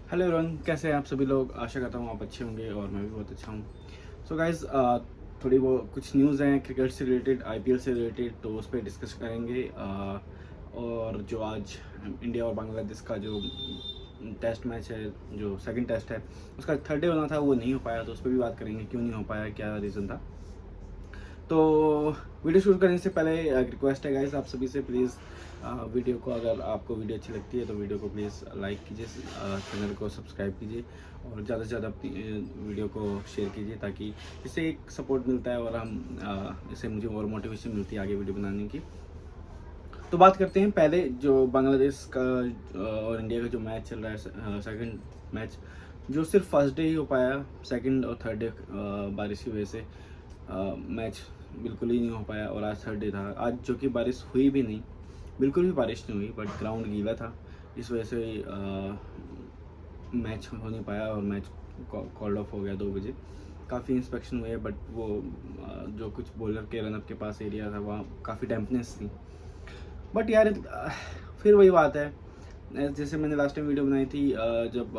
Hello everyone, कैसे हैं आप सभी लोग। आशा करता हूँ आप अच्छे होंगे और मैं भी बहुत अच्छा हूँ। सो गाइस, थोड़ी वो कुछ न्यूज़ हैं क्रिकेट से रिलेटेड, आईपीएल से रिलेटेड, तो उस पर डिस्कस करेंगे। और जो आज इंडिया और बांग्लादेश का जो टेस्ट मैच है, जो सेकंड टेस्ट है, उसका थर्ड डे होना था, वो नहीं हो पाया, तो उस पर भी बात करेंगे क्यों नहीं हो पाया, क्या रीज़न था। तो वीडियो शुरू करने से पहले एक रिक्वेस्ट है गाइस आप सभी से, प्लीज़ वीडियो को, अगर आपको वीडियो अच्छी लगती है तो वीडियो को प्लीज़ लाइक कीजिए, चैनल को सब्सक्राइब कीजिए और ज़्यादा से ज़्यादा वीडियो को शेयर कीजिए, ताकि इससे एक सपोर्ट मिलता है और इससे मुझे और मोटिवेशन मिलती है आगे वीडियो बनाने की। तो बात करते हैं पहले जो बांग्लादेश का और इंडिया का जो मैच चल रहा है, सेकंड मैच, जो सिर्फ फर्स्ट डे ही हो पाया। सेकंड और थर्ड डे बारिश की वजह से मैच बिल्कुल ही नहीं हो पाया, और आज थर्ड डे था आज, जो कि बारिश हुई भी नहीं, बिल्कुल भी बारिश नहीं हुई, बट ग्राउंड गीला था, इस वजह से मैच हो नहीं पाया और मैच कॉल्ड ऑफ हो गया 2 बजे। काफ़ी इंस्पेक्शन हुए, बट वो जो कुछ बॉलर के रनअप के पास एरिया था वहाँ काफ़ी डैम्पनेस थी। बट यार फिर वही बात है, जैसे मैंने लास्ट टाइम वीडियो बनाई थी, जब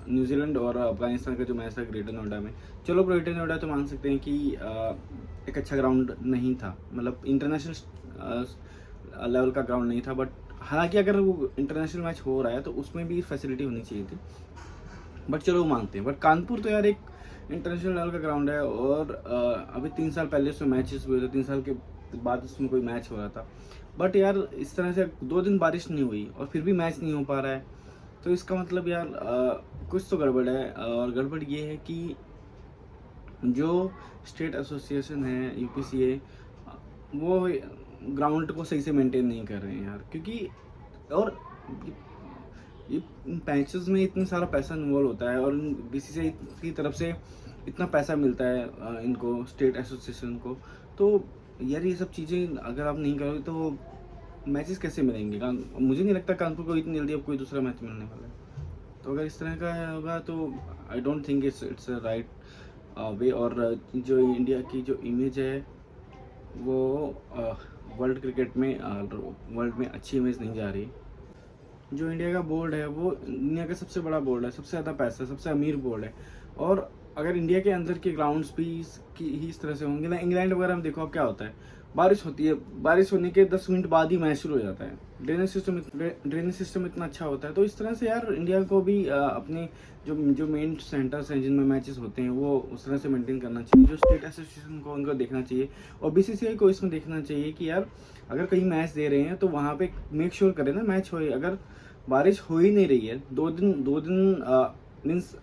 न्यूजीलैंड और अफगानिस्तान का जो मैच था ग्रेटर नोएडा में। चलो ग्रेटर नोएडा तो मान सकते हैं कि एक अच्छा ग्राउंड नहीं था, मतलब इंटरनेशनल लेवल का ग्राउंड नहीं था, बट हालांकि अगर वो इंटरनेशनल मैच हो रहा है तो उसमें भी फैसिलिटी होनी चाहिए थी, बट चलो वो मानते हैं। बट कानपुर तो यार एक इंटरनेशनल लेवल का ग्राउंड है, और अभी 3 साल पहले उसमें मैचेस हुए थे, 3 साल के बाद उसमें कोई मैच हो रहा था। बट यार इस तरह से 2 दिन बारिश नहीं हुई और फिर भी मैच नहीं हो पा रहा है, तो इसका मतलब यार कुछ तो गड़बड़ है। और गड़बड़ ये है कि जो स्टेट एसोसिएशन है यूपीसीए, वो ग्राउंड को सही से मेंटेन नहीं कर रहे हैं यार, क्योंकि और ये पैचेस में इतना सारा पैसा इन्वॉल्व होता है और बीसीसीआई की तरफ से इतना पैसा मिलता है इनको, स्टेट एसोसिएशन को। तो यार ये सब चीज़ें अगर आप नहीं करोगे तो मैचेस कैसे मिलेंगे। मुझे नहीं लगता कानपुर को इतनी जल्दी अब कोई दूसरा मैच मिलने वाला है। तो अगर इस तरह का होगा तो I don't think it's right way. और जो इंडिया की जो इमेज है वो वर्ल्ड क्रिकेट में, वर्ल्ड में अच्छी इमेज नहीं जा रही। जो इंडिया का बोर्ड है वो दुनिया का सबसे बड़ा बोर्ड है, सबसे ज़्यादा पैसा, सबसे अमीर बोर्ड है। और अगर इंडिया के अंदर के ग्राउंड्स भी इस तरह से होंगे ना, इंग्लैंड वगैरह में देखो अब क्या होता है, बारिश होती है, बारिश होने के 10 मिनट बाद ही मैच शुरू हो जाता है। ड्रेनेज सिस्टम इतना अच्छा होता है। तो इस तरह से यार इंडिया को भी अपने जो जो मेन सेंटर्स हैं जिनमें मैचेस होते हैं वो उस तरह से मेंटेन करना चाहिए। जो स्टेट एसोसिएशन को उनको देखना चाहिए और बीसीसीआई को इसमें देखना चाहिए कि यार अगर कहीं मैच दे रहे हैं तो वहाँ पे मेक श्योर करें ना मैच होए। अगर बारिश हो ही नहीं रही है, 2 दिन मीन्स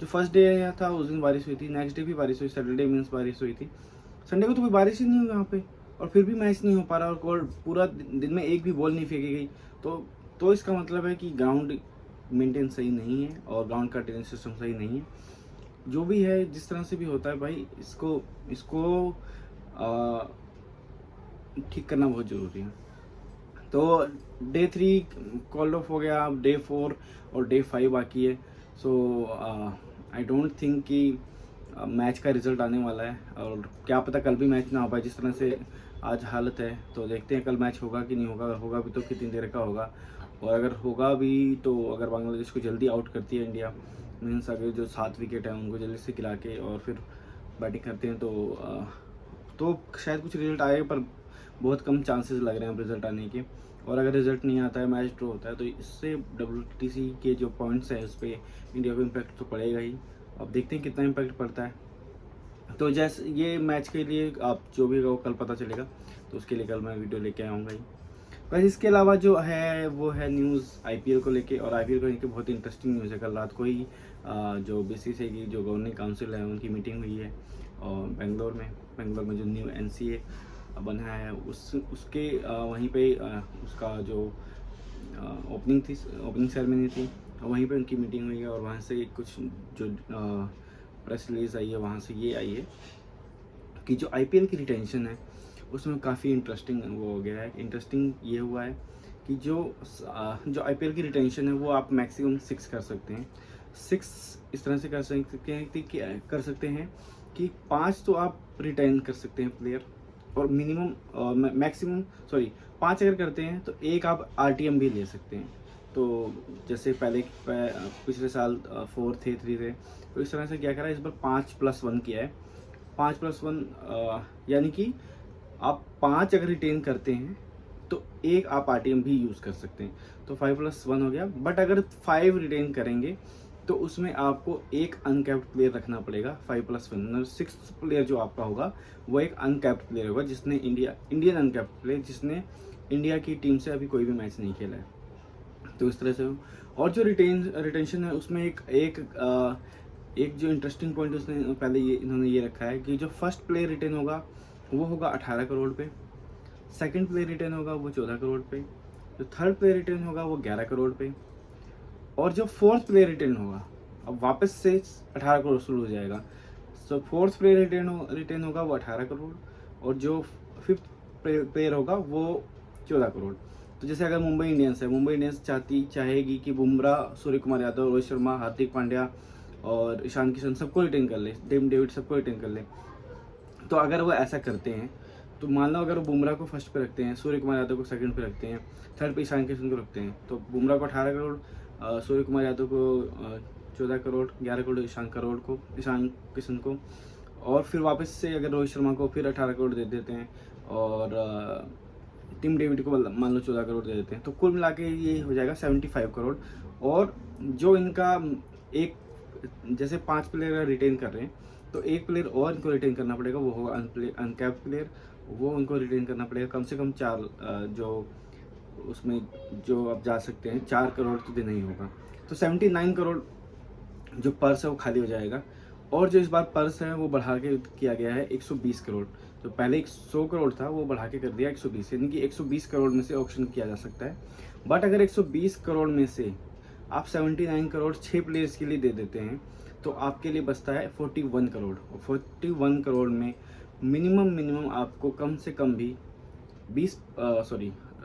जो फर्स्ट डे था उस दिन बारिश हुई थी, नेक्स्ट डे भी बारिश हुई, सैटरडे मीन्स बारिश हुई थी, संडे को तो कोई बारिश ही नहीं हुई वहाँ पे, और फिर भी मैच नहीं हो पा रहा और पूरा दिन में एक भी बॉल नहीं फेंकी गई। तो इसका मतलब है कि ग्राउंड मेंटेन सही नहीं है और ग्राउंड का ड्रेनेज सिस्टम सही नहीं है। जो भी है, जिस तरह से भी होता है भाई, इसको इसको ठीक करना बहुत ज़रूरी है। तो डे 3 कॉल ऑफ हो गया, अब डे 4 और डे 5 बाकी है। सो आई डोंट थिंक कि मैच का रिजल्ट आने वाला है, और क्या पता कल भी मैच ना हो पाए, जिस तरह से आज हालत है। तो देखते हैं कल मैच होगा कि नहीं होगा, अगर होगा भी तो कितनी देर का होगा, और अगर होगा भी तो अगर बांग्लादेश को जल्दी आउट करती है इंडिया, मीन्स अगर जो 7 विकेट है उनको जल्दी से गिरा के और फिर बैटिंग करते हैं तो शायद कुछ रिजल्ट आए, पर बहुत कम चांसेस लग रहे हैं अब रिजल्ट आने के। और अगर रिजल्ट नहीं आता है, मैच ड्रॉ होता है, तो इससे WTC के जो पॉइंट्स हैं उस पर इंडिया को इम्पैक्ट तो पड़ेगा ही। अब देखते हैं कितना इम्पैक्ट पड़ता है। तो जैसे ये मैच के लिए आप जो भी हो कल पता चलेगा, तो उसके लिए कल मैं वीडियो लेके आऊँगा ही। बस इसके अलावा जो है वो है न्यूज़ आईपीएल को लेके, और आईपीएल को लेके बहुत इंटरेस्टिंग न्यूज़ है। कल रात को ही जो बीसीसीआई की जो गवर्निंग काउंसिल है उनकी मीटिंग हुई है, और बेंगलोर में जो न्यू एनसीए बना है उसके वहीं पे उसका जो ओपनिंग सेरेमनी थी, वहीं पे उनकी मीटिंग हुई है, और वहाँ से कुछ जो प्रेस रिलीज आई है वहाँ से ये आई है कि जो आईपीएल की रिटेंशन है उसमें काफ़ी इंटरेस्टिंग वो हो गया है। इंटरेस्टिंग ये हुआ है कि जो आईपीएल की रिटेंशन है वो आप मैक्सिमम 6 कर सकते हैं। 6 इस तरह से कर सकते हैं कि 5 तो आप रिटेन कर सकते हैं प्लेयर, और मिनिमम मैक्सिमम 5 अगर करते हैं तो एक आप आरटीएम भी ले सकते हैं। तो जैसे पिछले साल 4 थे, 3 थे, तो इस तरह से क्या करा, इस बार 5+1 किया है। 5+1 यानी कि आप 5 अगर रिटेन करते हैं तो एक आप आरटीएम भी यूज़ कर सकते हैं, तो 5+1 हो गया। बट अगर 5 रिटेन करेंगे तो उसमें आपको एक अनकैप्ड प्लेयर रखना पड़ेगा। 5+1 6th प्लेयर जो आपका होगा वो एक अनकैप्ड प्लेयर होगा, जिसने इंडियन अनकैप्ड प्लेयर, जिसने इंडिया की टीम से अभी कोई भी मैच नहीं खेला है। तो इस तरह से और जो रिटेंशन है उसमें एक जो इंटरेस्टिंग पॉइंट उसने पहले इन्होंने ये रखा है कि जो फर्स्ट प्लेयर रिटेन होगा वो होगा 18 करोड़ पे, सेकंड प्लेयर रिटेन होगा वो 14 करोड़ पे, जो थर्ड प्लेयर रिटेन होगा वो 11 करोड़ पे, और जो फोर्थ प्लेयर रिटेन होगा अब वापस से 18 करोड़ शुरू हो जाएगा। सो फोर्थ प्लेयर रिटेन होगा वो 18 करोड़, और जो फिफ्थ प्लेयर होगा वो 14 करोड़। तो जैसे अगर मुंबई इंडियंस चाहेगी कि बुमराह, सूर्य कुमार यादव, रोहित शर्मा, हार्दिक पांड्या और ईशान किशन सबको रिटेन कर ले, टिम डेविड सबको रिटेन कर ले, तो अगर वो ऐसा करते हैं तो मान लो अगर वो बुमराह को फर्स्ट पे रखते हैं, सूर्य कुमार यादव को सेकंड पे रखते हैं, थर्ड पे ईशान किशन को रखते हैं, तो बुमराह को 18 करोड़, सूर्य कुमार यादव को 14 करोड़, 11 करोड़ ईशान किशन को, और फिर वापस से अगर रोहित शर्मा को फिर 18 करोड़ दे देते हैं, और टिम डेविड को मान लो 14 करोड़ दे देते हैं, तो कुल मिला के ये हो जाएगा 75 करोड़। और जो इनका एक, जैसे 5 प्लेयर रिटेन कर रहे हैं तो एक प्लेयर और इनको रिटेन करना पड़ेगा, वो होगा अनकैप्ड प्लेयर, वो उनको रिटेन करना पड़ेगा कम से कम 4, जो उसमें जो आप जा सकते हैं 4 करोड़ तो देना ही होगा। तो 79 करोड़ जो पर्स है वो खाली हो जाएगा। और जो इस बार पर्स है वो बढ़ा के किया गया है 120 करोड़, तो पहले 100 करोड़ था वो बढ़ा के कर दिया 120, यानी कि 120 करोड़ में से ऑक्शन किया जा सकता है। बट अगर 120 करोड़ में से आप 79 करोड़ 6 प्लेयर्स के लिए दे देते हैं तो आपके लिए बचता है 41 करोड़, और 41 करोड़ में मिनिमम आपको कम से कम भी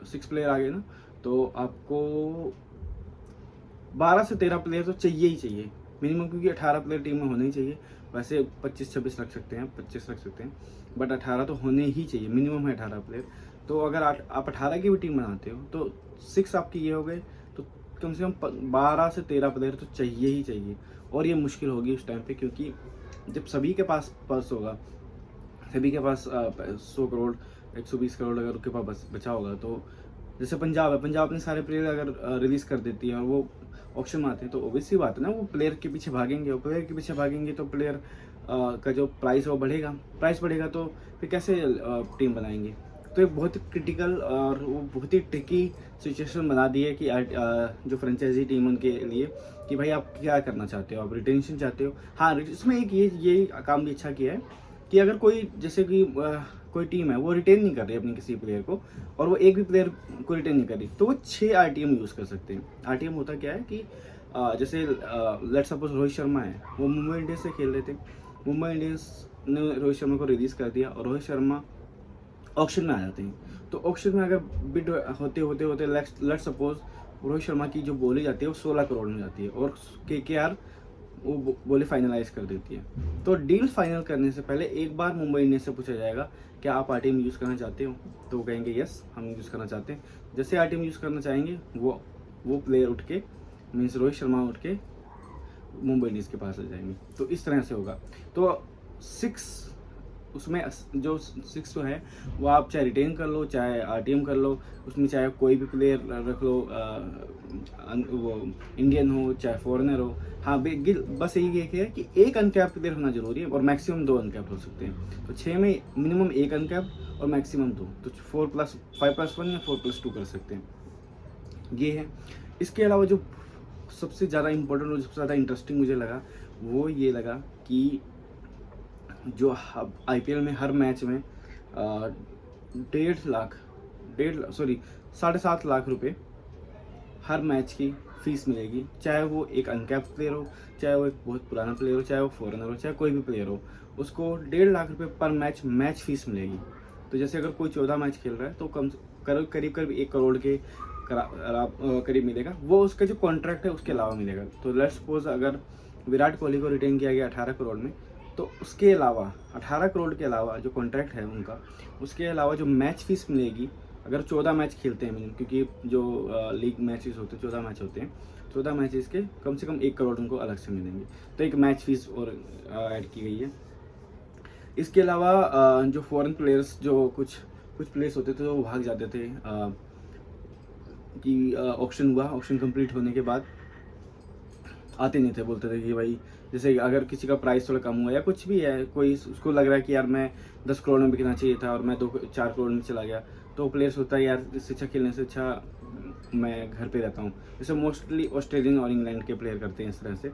6 प्लेयर आ गए ना, तो आपको 12 से 13 प्लेयर तो चाहिए ही चाहिए मिनिमम, क्योंकि 18 प्लेयर टीम में होने ही चाहिए। वैसे 25-26 रख सकते हैं, 25 रख सकते हैं, बट 18 तो होने ही चाहिए, मिनिमम है 18 प्लेयर। तो अगर आप 18 की भी टीम बनाते हो तो 6 आपकी ये हो गए, तो कम से कम 12 से 13 प्लेयर तो चाहिए ही चाहिए। और ये मुश्किल होगी उस टाइम पे, क्योंकि जब सभी के पास पर्स होगा, सभी के पास 100 करोड़ 120 करोड़ अगर उनके पास बचा होगा, तो जैसे पंजाब अपने सारे प्लेयर अगर रिलीज़ कर देती है और वो ऑक्शन में आते हैं, तो ओबियसली बात है ना, वो प्लेयर के पीछे भागेंगे, और प्लेयर के पीछे भागेंगे तो प्लेयर का जो प्राइस है वो बढ़ेगा, प्राइस बढ़ेगा तो फिर कैसे टीम बनाएंगे। तो एक बहुत क्रिटिकल और वो बहुत ही ट्रिकी सिचुएशन बना दी है कि जो फ्रेंचाइजी टीम उनके लिए, कि भाई आप क्या करना चाहते हो, आप रिटेंशन चाहते हो। हाँ, इसमें एक ये काम भी अच्छा किया है कि अगर कोई, जैसे कि कोई टीम है वो रिटेन नहीं कर रही अपनी किसी प्लेयर को, और वो एक भी प्लेयर को रिटेन नहीं कर रही, तो वो 6 आरटीएम यूज़ कर सकते हैं। आरटीएम होता क्या है कि जैसे लेट्स सपोज रोहित शर्मा है, वो मुंबई इंडियंस से खेल रहे थे, मुंबई इंडियंस ने रोहित शर्मा को रिलीज़ कर दिया और रोहित शर्मा ऑक्शन में आ जाते हैं। तो ऑक्शन में अगर बिड होते लेट्स सपोज रोहित शर्मा की जो बोली जाती है वो 16 करोड़ में जाती है, और केकेआर वो बोली फाइनलाइज कर देती है। तो डील फाइनल करने से पहले एक बार मुंबई इंडियंस से पूछा जाएगा क्या आप आरटीएम यूज़ करना चाहते हो, तो वो कहेंगे यस हम यूज़ करना चाहते हैं। जैसे आरटीएम यूज़ करना चाहेंगे वो प्लेयर उठ के, मीन्स रोहित शर्मा उठ के मुंबई इंडियंस के पास आ जाएंगे। तो इस तरह से होगा। तो 6 उसमें जो 6 तो है वो आप चाहे रिटेन कर लो चाहे आरटीएम कर लो, उसमें चाहे कोई भी प्लेयर रख लो, वो इंडियन हो चाहे फॉरेनर हो। हाँ, बस यही है कि एक अनकैप्ड प्लेयर होना जरूरी है, और मैक्सिमम 2 अनकैप्ड हो सकते हैं। तो 6 में मिनिमम 1 अनकैप्ड और मैक्सिमम 2, तो 5+1 या 4+2 कर सकते हैं। ये है। इसके अलावा जो सबसे ज़्यादा इम्पोर्टेंट और सबसे ज़्यादा इंटरेस्टिंग मुझे लगा वो ये लगा कि जो आईपीएल में हर मैच में 7.5 लाख रुपए हर मैच की फीस मिलेगी, चाहे वो एक अनकैप्ड प्लेयर हो, चाहे वो एक बहुत पुराना प्लेयर हो, चाहे वो फॉरेनर हो, चाहे कोई भी प्लेयर हो, उसको 1.5 लाख रुपए पर मैच फीस मिलेगी। तो जैसे अगर कोई 14 मैच खेल रहा है तो करीब 1 करोड़ के करीब मिलेगा, वो उसका जो कॉन्ट्रैक्ट है उसके अलावा मिलेगा। तो लेट्स सपोज अगर विराट कोहली को रिटेन किया गया 18 करोड़ में, तो उसके अलावा 18 करोड़ के अलावा जो कॉन्ट्रैक्ट है उनका, उसके अलावा जो मैच फीस मिलेगी अगर 14 मैच खेलते हैं मिनिमम, क्योंकि जो लीग मैचेस होते हैं 14 मैच होते हैं, 14 मैचेस के कम से कम 1 करोड़ उनको अलग से मिलेंगे। तो एक मैच फीस और ऐड की गई है। इसके अलावा जो फॉरेन प्लेयर्स, जो कुछ प्लेयर्स होते थे तो वो भाग जाते थे कि ऑक्शन हुआ, ऑक्शन कंप्लीट होने के बाद आते नहीं थे, बोलते थे कि भाई जैसे अगर किसी का प्राइस थोड़ा कम हुआ या कुछ भी है, कोई उसको लग रहा है कि यार मैं 10 करोड़ में बिकना चाहिए था और मैं 4 करोड़ में चला गया, तो प्लेयर्स होता है यार इससे अच्छा खेलने से अच्छा मैं घर पे रहता हूँ। जैसे मोस्टली ऑस्ट्रेलियन और इंग्लैंड के प्लेयर करते हैं इस तरह से।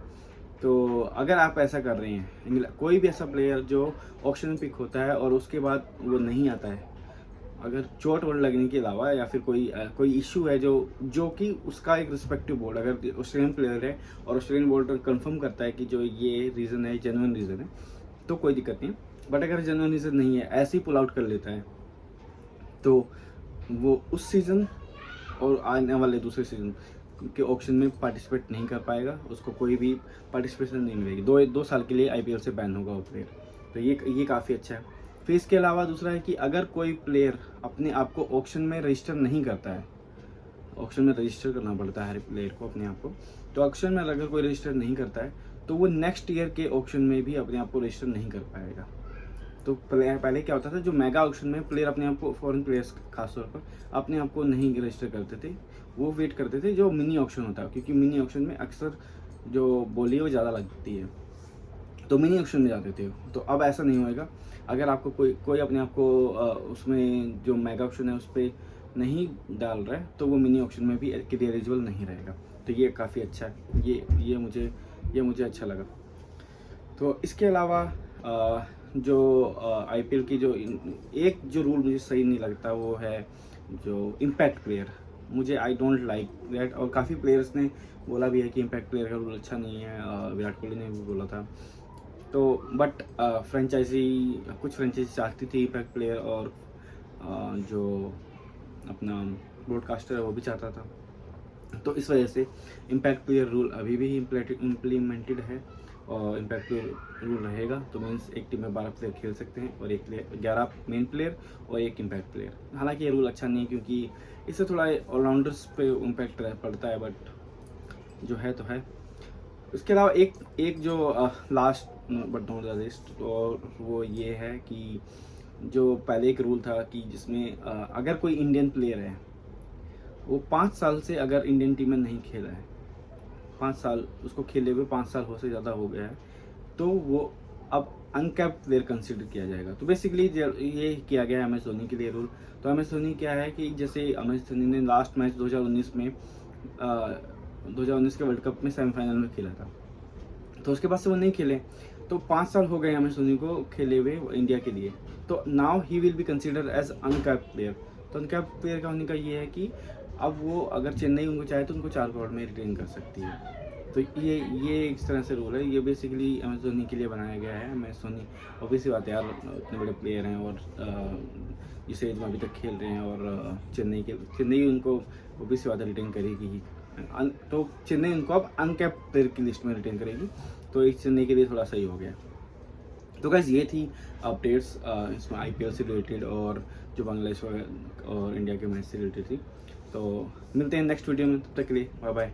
तो अगर आप ऐसा कर रहे हैं, कोई भी ऐसा प्लेयर जो ऑक्शन में पिक होता है और उसके बाद वो नहीं आता है, अगर चोट वोट लगने के अलावा या फिर कोई इशू है जो कि उसका एक रिस्पेक्टिव बोर्ड, अगर ऑस्ट्रेलियन प्लेयर है और ऑस्ट्रेलियन बोर्ड कंफर्म करता है कि जो ये रीज़न है जेन्युइन रीज़न है, तो कोई दिक्कत नहीं। बट अगर जेन्युइन रीज़न नहीं है, ऐसे ही पुल आउट कर लेता है, तो वो उस सीज़न और आने वाले दूसरे सीज़न के ऑक्शन में पार्टिसिपेट नहीं कर पाएगा, उसको कोई भी पार्टिसिपेशन नहीं मिलेगी। 2 साल के लिए IPL से बैन होगा वो प्लेयर। तो ये काफ़ी अच्छा है। फिर इसके अलावा दूसरा है कि अगर कोई प्लेयर अपने आप को ऑक्शन में रजिस्टर नहीं करता है, ऑक्शन में रजिस्टर करना पड़ता है हर प्लेयर को अपने आप को, तो ऑक्शन में अगर कोई रजिस्टर नहीं करता है तो वो नेक्स्ट ईयर के ऑक्शन में भी अपने आप को रजिस्टर नहीं कर पाएगा। तो पहले क्या होता था, जो मेगा ऑक्शन में प्लेयर अपने आप को, फॉरेन प्लेयर्स खासतौर पर अपने आप को नहीं रजिस्टर करते थे, वो वेट करते थे जो मिनी ऑक्शन होता है, क्योंकि मिनी ऑक्शन में अक्सर जो बोली है वो ज़्यादा लगती है, तो मिनी ऑक्शन में जाते थे। तो अब ऐसा नहीं होएगा। अगर आपको कोई अपने आप को उसमें जो मेगा ऑक्शन है उस पर नहीं डाल रहा है, तो वो मिनी ऑक्शन में भी एलिजिबल नहीं रहेगा। तो ये काफ़ी अच्छा है, ये मुझे अच्छा लगा। तो इसके अलावा जो IPL की एक जो रूल मुझे सही नहीं लगता वो है जो इम्पैक्ट प्लेयर। मुझे आई डोंट लाइक दैट, और काफ़ी प्लेयर्स ने बोला भी है कि इम्पैक्ट प्लेयर का रूल अच्छा नहीं है, विराट कोहली ने भी बोला था। तो बट कुछ फ्रेंचाइजी चाहती थी इम्पैक्ट प्लेयर, और जो अपना ब्रॉडकास्टर है वो भी चाहता था। तो इस वजह से इम्पैक्ट प्लेयर रूल अभी भी इम्प्लीमेंटेड है, और इम्पैक्ट प्लेयर रूल रहेगा। तो मीन्स एक टीम में 12 प्लेयर खेल सकते हैं, और 11 मेन प्लेयर और 1 इम्पैक्ट प्लेयर। हालांकि ये रूल अच्छा नहीं है, क्योंकि इससे थोड़ा ऑलराउंडर्स पे इम्पैक्ट पड़ता है, बट जो है तो है। इसके अलावा एक जो last but not the least, और वो ये है कि जो पहले एक रूल था कि जिसमें अगर कोई इंडियन प्लेयर है, वो 5 साल से अगर इंडियन टीम में नहीं खेला है, 5 साल उसको खेले हुए 5 साल हो से ज़्यादा हो गया है, तो वो अब अनकैप्ड प्लेयर कंसिडर किया जाएगा। तो बेसिकली ये किया गया है MS धोनी के लिए रूल। तो MS धोनी क्या है कि जैसे MS धोनी ने लास्ट मैच 2019 में 2019 के वर्ल्ड कप में सेमीफाइनल में खेला था, तो उसके बाद से वो नहीं खेले, तो 5 साल हो गए MS धोनी को खेले हुए इंडिया के लिए। तो now he will be consider as uncapped player. तो अनकैप्ड प्लेयर का होने का ये है कि अब वो अगर चेन्नई उनको चाहे तो उनको 4 करोड़ में रिटेन कर सकती है। तो ये इस तरह से रूल है। ये बेसिकली MS धोनी के लिए बनाया गया है। MS धोनी ऑब्वियसली बात है यार, इतने बड़े प्लेयर हैं और इस एज में अभी तक खेल रहे हैं, और चेन्नई उनको ऑब्वियसली बात है रिटेन करेगी ही। तो चेन्नई उनको अब अनकैप्ड प्लेयर की लिस्ट में रिटेन करेगी, तो एक चेन्नई के लिए थोड़ा सही हो गया। तो गाइस ये थी अपडेट्स इसमें IPL से रिलेटेड, और जो बांग्लादेश और इंडिया के मैच से रिलेटेड थी। तो मिलते हैं नेक्स्ट वीडियो में, तब तक के लिए बाय बाय।